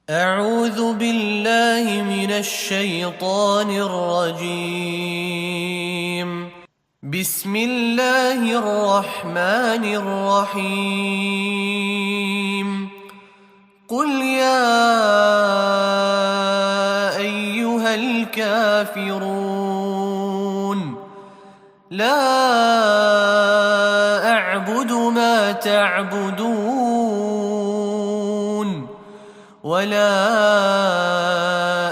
أعوذ بالله من الشيطان الرجيم. بسم الله الرحمن الرحيم. قل يا أيها الكافرون لا أعبد ما تعبدون ولا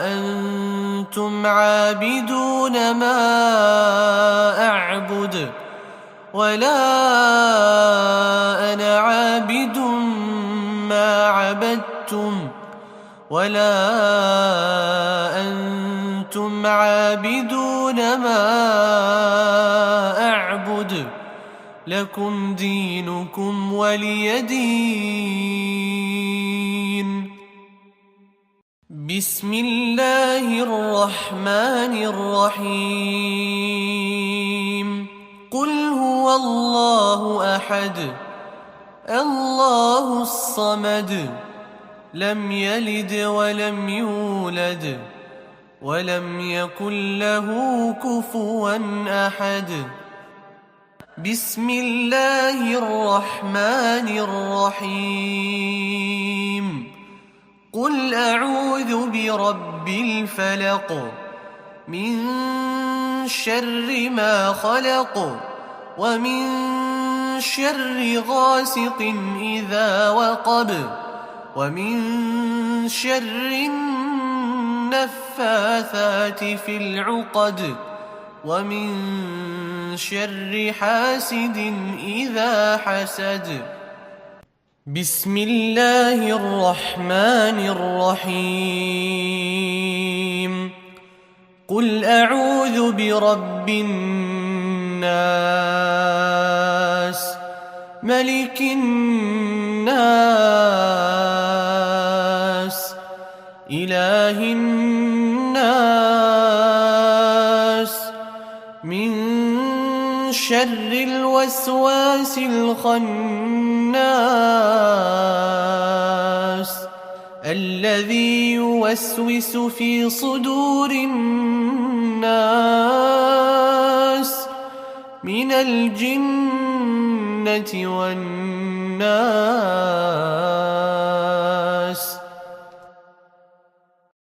أنتم عابدون ما أعبد ولا أنا عابد ما عبدتم ولا أنتم عابدون ما أعبد لكم دينكم ولي دين. بسم الله الرحمن الرحيم. قل هو الله أحد الله الصمد لم يلد ولم يولد ولم يكن له كفوا أحد. بسم الله الرحمن الرحيم. قل أعوذ برب الفلق من شر ما خلق ومن شر غاسق إذا وقب ومن شر النفاثات في العقد ومن شر حاسد إذا حسد. بسم الله الرحمن الرحيم. قل أعوذ برب الناس ملك الناس إله الناس من شر الوسواس الخناس الذي يوسوس في صدور الناس من الجنة والناس.